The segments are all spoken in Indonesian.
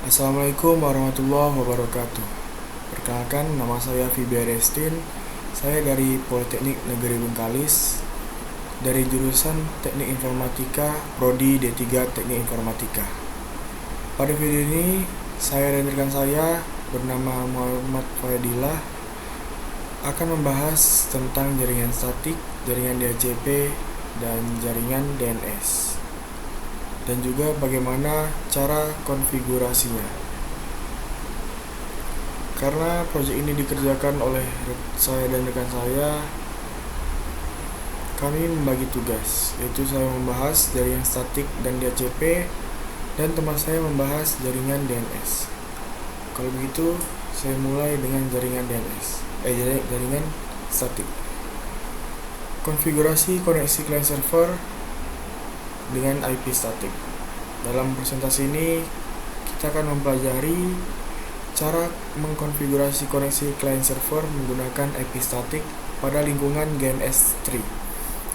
Assalamualaikum warahmatullahi wabarakatuh. Perkenalkan, nama saya Fibi Arestin. Saya dari Politeknik Negeri Bengkalis, dari jurusan Teknik Informatika, Prodi D3 Teknik Informatika. Pada video ini, saya dan rekan saya bernama Muhammad Fadillah akan membahas tentang jaringan statik, jaringan DHCP, dan jaringan DNS, dan juga bagaimana cara konfigurasinya. Karena proyek ini dikerjakan oleh saya dan rekan saya, kami membagi tugas, yaitu saya membahas jaringan statik dan DHCP, dan teman saya membahas jaringan DNS. Kalau begitu, saya mulai dengan jaringan jaringan statik. Konfigurasi koneksi client server dengan IP statik. Dalam presentasi ini kita akan mempelajari cara mengkonfigurasi koneksi client server menggunakan IP statik pada lingkungan GNS3.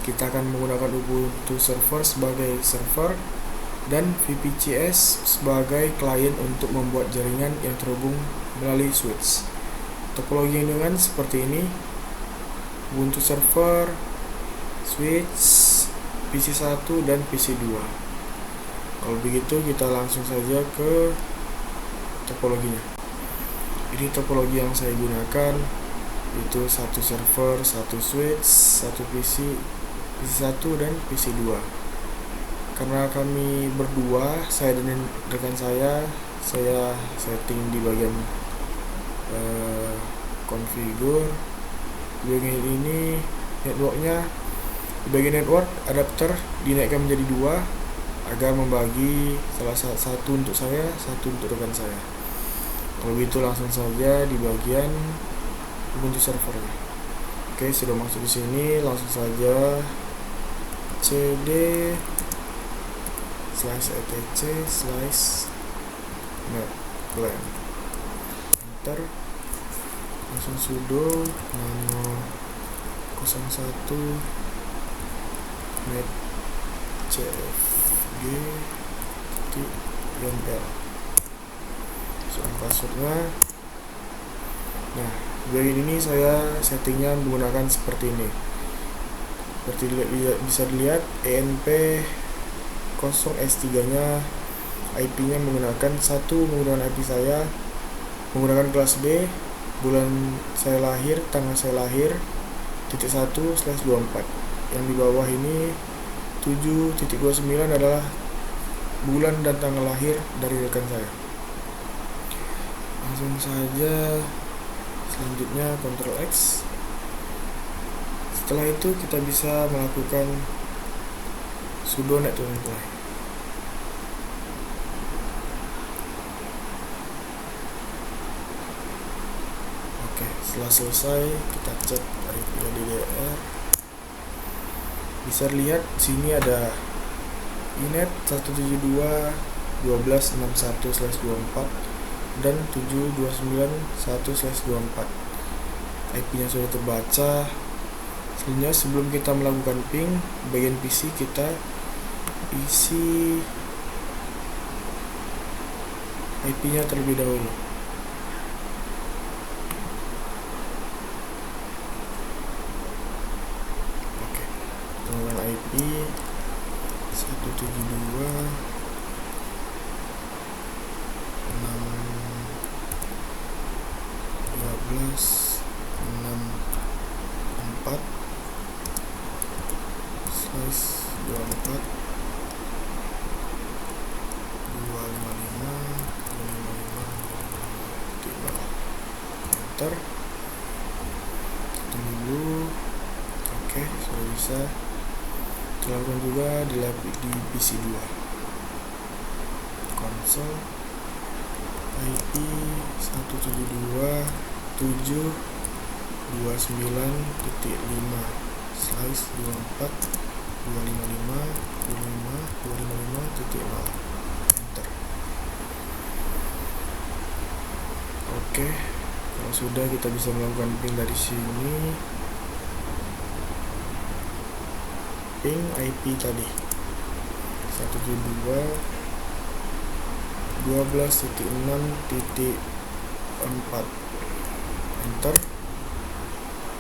Kita akan menggunakan Ubuntu server sebagai server dan VPCS sebagai klien untuk membuat jaringan yang terhubung melalui switch. Topologi jaringan seperti ini: Ubuntu server, switch, PC1 dan PC2. Kalau begitu kita langsung saja ke topologinya. Ini topologi yang saya gunakan, yaitu satu server, satu switch, satu PC1 dan PC2. Karena kami berdua, saya dan rekan saya setting di bagian configure. Di bagian ini networknya. Di bagian network, adapter dinaikkan menjadi 2 agar membagi salah satu untuk saya, satu untuk rekan saya. Kalau begitu langsung saja di bagian Ubuntu servernya. Oke, sudah masuk di sini, langsung saja cd /etc/netplan, enter, langsung sudo nano 01 net cfg.yml, soal passwordnya. Nah, bagian ini saya settingnya menggunakan seperti ini. Seperti bisa dilihat, ENP0S3 nya IP nya menggunakan IP saya menggunakan kelas B, bulan saya lahir, tanggal saya lahir, .1/24. Yang di bawah ini 7.29 adalah bulan dan tanggal lahir dari rekan saya. Langsung saja selanjutnya Ctrl X. Setelah itu kita bisa melakukan sudo netplan. Oke, setelah selesai kita cek IP DDR. Bisa lihat sini ada inet 172.12.61/24 dan 7.291/24. IP-nya sudah terbaca. Selanjutnya, sebelum kita melakukan ping bagian PC, kita isi IP-nya terlebih dahulu. Dengan IP 172.168/24/255.255.0. Enter. Tunggu dulu. Oke, sudah bisa. Dilakukan juga di PC2. Konsol IP 172.1.24/255.255.255.0. Enter. Oke, kalau sudah, kita bisa melakukan ping dari sini. Ping IP tadi 172 12.6.4. Enter.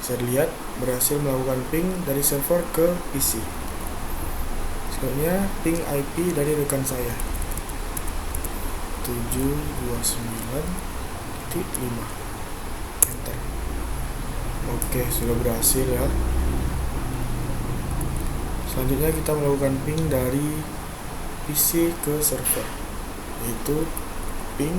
Bisa dilihat berhasil melakukan ping dari server ke PC. Selanjutnya ping IP dari rekan saya 729.5. Enter. Oke, sudah berhasil ya. Selanjutnya kita melakukan ping dari PC ke server, yaitu ping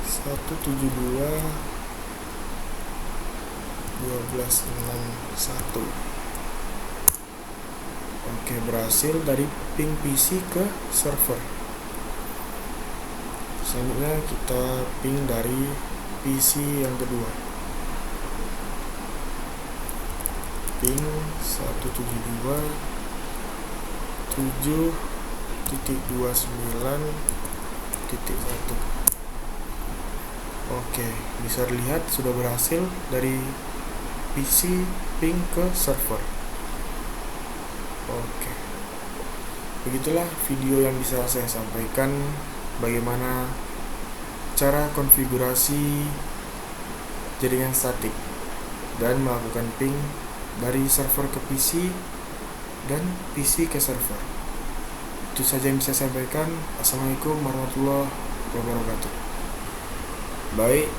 172.12.6.1. Oke, berhasil dari ping PC ke server. Selanjutnya kita ping dari PC yang kedua, ping 172.7.29.1. Oke, bisa dilihat sudah berhasil dari PC ping ke server. Oke, begitulah video yang bisa saya sampaikan bagaimana cara konfigurasi jaringan statik dan melakukan ping dari server ke PC dan PC ke server. Itu saja yang bisa saya sampaikan. Assalamualaikum warahmatullahi wabarakatuh. Baik,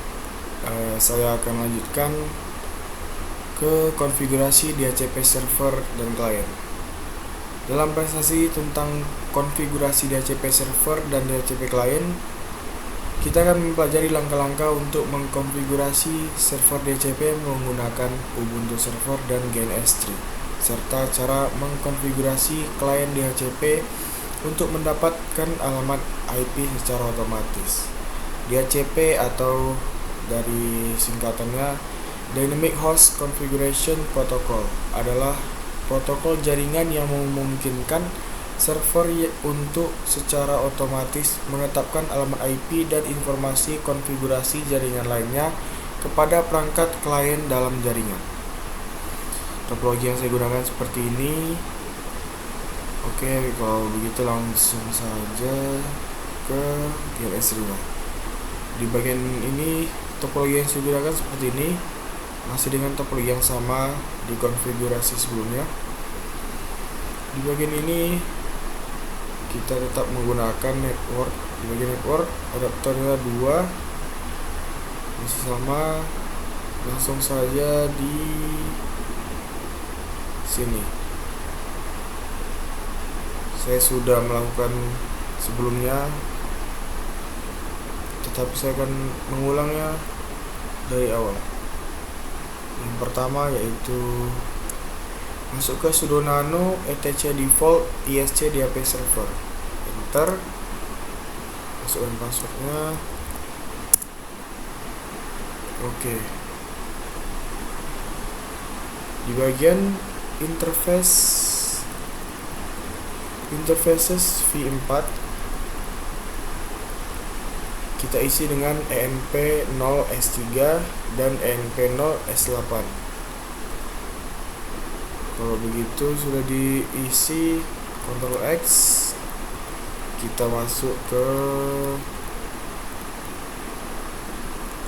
saya akan lanjutkan ke konfigurasi DHCP server dan klien. Dalam presentasi tentang konfigurasi DHCP server dan DHCP klien, kita akan mempelajari langkah-langkah untuk mengkonfigurasi server DHCP menggunakan Ubuntu Server dan GNS3, serta cara mengkonfigurasi klien DHCP untuk mendapatkan alamat IP secara otomatis. DHCP atau dari singkatannya Dynamic Host Configuration Protocol adalah protokol jaringan yang memungkinkan server untuk secara otomatis menetapkan alamat IP dan informasi konfigurasi jaringan lainnya kepada perangkat klien dalam jaringan. Topologi yang saya gunakan seperti ini. Oke, kalau begitu langsung saja ke GNS Rio. Di bagian ini topologi yang saya gunakan seperti ini, masih dengan topologi yang sama di konfigurasi sebelumnya. Di bagian ini kita tetap menggunakan network. Di bagian network adaptornya 2, masih sama. Langsung saja di sini. Saya sudah melakukan sebelumnya, tetapi saya akan mengulangnya dari awal. Yang pertama yaitu masuk ke sudo nano etc default isc di HP server. Enter. Masukkan passwordnya. Oke. Di bagian interfaces v4 kita isi dengan enp0s3 dan enp0s8. Kalau begitu sudah diisi, Ctrl X, kita masuk ke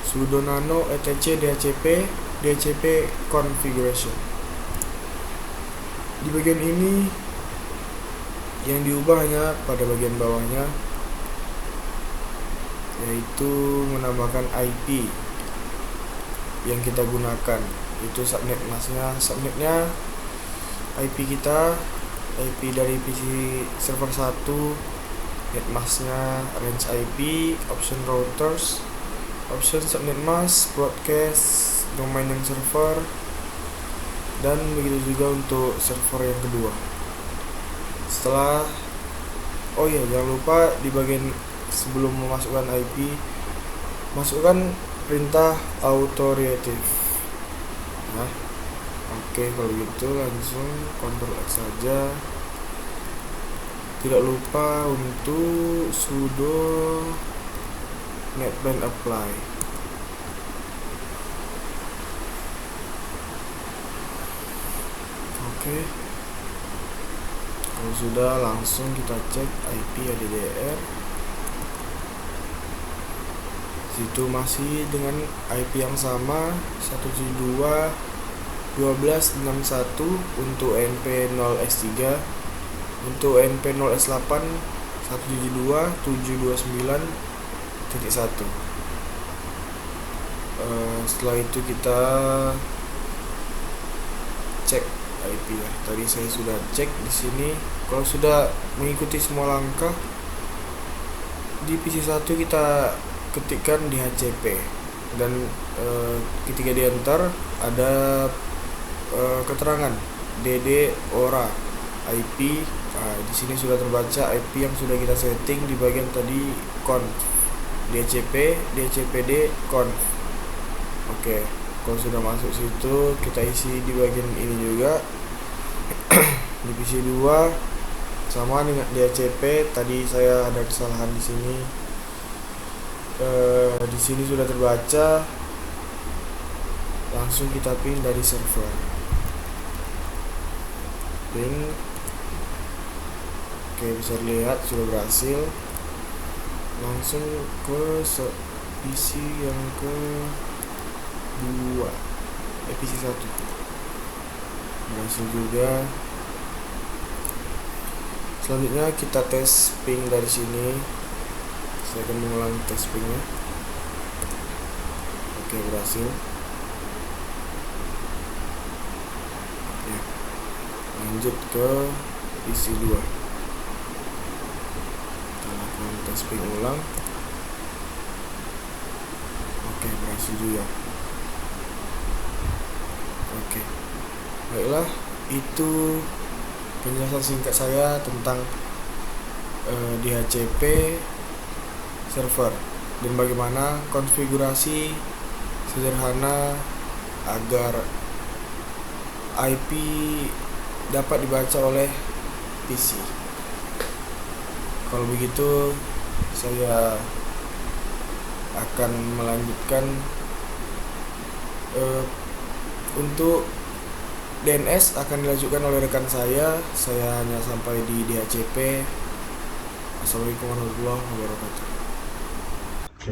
sudo nano etc DHCP configuration. Di bagian ini yang diubah hanya pada bagian bawahnya, yaitu menambahkan IP yang kita gunakan, itu subnet masnya. Subnetnya IP kita, IP dari PC server 1, netmasknya range IP, option routers, option subnet mask, broadcast, domain yang server, dan begitu juga untuk server yang kedua. Setelah, oh iya, jangan lupa di bagian sebelum memasukkan IP, masukkan perintah authoritative. Nah, oke, kalau gitu langsung Ctrl X saja. Tidak lupa untuk sudo netban apply. Oke. Kalau sudah, langsung kita cek IP ADDR. Situ masih dengan IP yang sama 172.12.61 untuk NP0S3, untuk NP0S8 172.729.1. Setelah itu kita cek IP ya. Tadi saya sudah cek di sini. Kalau sudah mengikuti semua langkah, di PC1 kita ketikkan DHCP dan ketika di enter ada keterangan DD ORA IP. Di sini sudah terbaca IP yang sudah kita setting di bagian tadi conf DHCP DHCPD conf. Oke, kalau sudah masuk situ kita isi di bagian ini juga. Di PC2 sama dengan DHCP. Tadi saya ada kesalahan di sini. Di sini sudah terbaca. Langsung kita ping dari server. Ping. Oke, bisa dilihat sudah berhasil. Langsung ke PC yang ke 2, PC 1 berhasil juga. Selanjutnya kita tes ping dari sini. Saya akan mengulang tes pingnya. Oke, berhasil. Ya, lanjut ke PC 2. Kita lakukan tes ping ulang. Oke, berhasil juga. Oke, baiklah, itu penjelasan singkat saya tentang DHCP server dan bagaimana konfigurasi sederhana agar IP dapat dibaca oleh PC. Kalau begitu, saya akan melanjutkan untuk DNS akan dilanjutkan oleh rekan saya. Saya hanya sampai di DHCP. Assalamualaikum warahmatullahi wabarakatuh.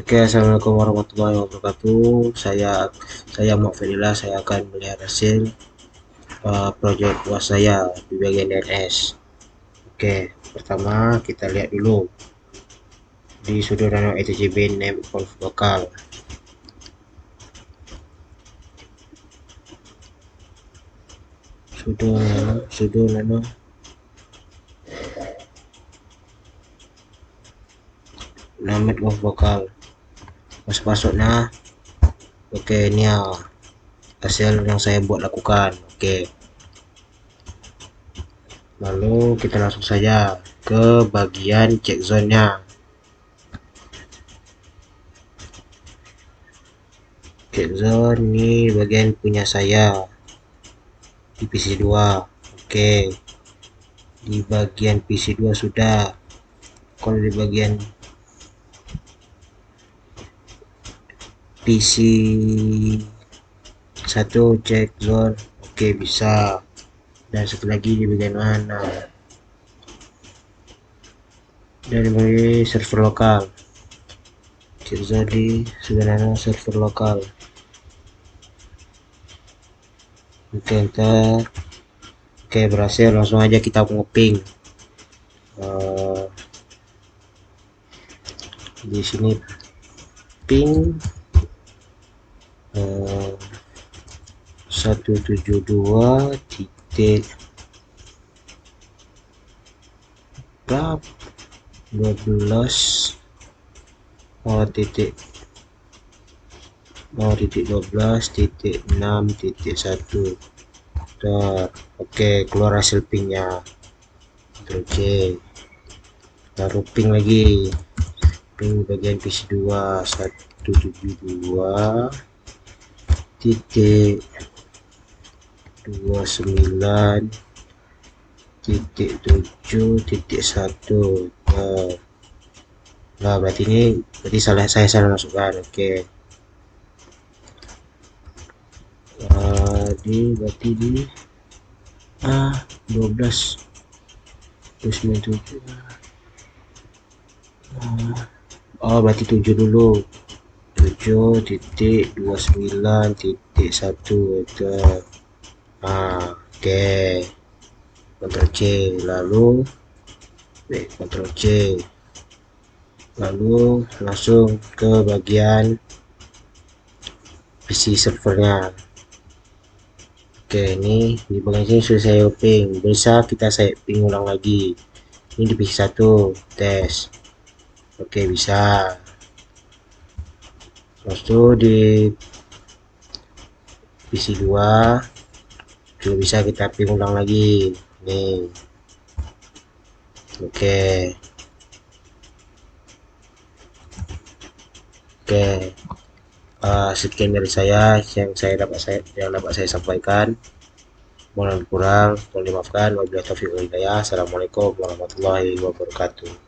Oke, assalamualaikum warahmatullahi wabarakatuh. Saya Muhammad, saya akan melihat hasil proyek UAS saya di bagian DNS. Oke, pertama kita lihat dulu di sudo nano etcb name conf lokal. Sudo nano name conf lokal. Masuknya. Oke, ini ya hasil yang saya buat lakukan. Oke, lalu kita langsung saja ke bagian check zone-nya. Check zone ini bagian punya saya di PC2. Oke, di bagian PC2 sudah. Kalau di bagian PC1 check zone, oke, bisa. Dan satu lagi di bagian mana? Dari bagian server lokal. Check zone di sebenarnya server lokal. Oke, enter. Oke, berhasil. Langsung aja kita ngoping. Di sini ping 172 titik 12 titik 12.6.1. Oke, keluar hasil pingnya. Oke, taruh ping lagi, ping bagian PC2 172 titik 29.7.1. Nah, berarti saya salah masukkan. Oke, berarti di 12 297. Oh, berarti 7 dulu. 7.29.1 itu. Oke. Ctrl C, lalu Ctrl C, lalu langsung ke bagian PC servernya. Oke, ini di bagian sini sudah saya ping, bisa kita ping ulang lagi. Ini di PC 1 tes. Oke, bisa. Lalu di PC 2 juga bisa kita ping ulang lagi nih. Oke. Sekian dari saya yang dapat saya sampaikan. Mohon kurang, mohon dimaafkan. Wabillahi taufiq wal hidayah. Assalamualaikum warahmatullahi wabarakatuh.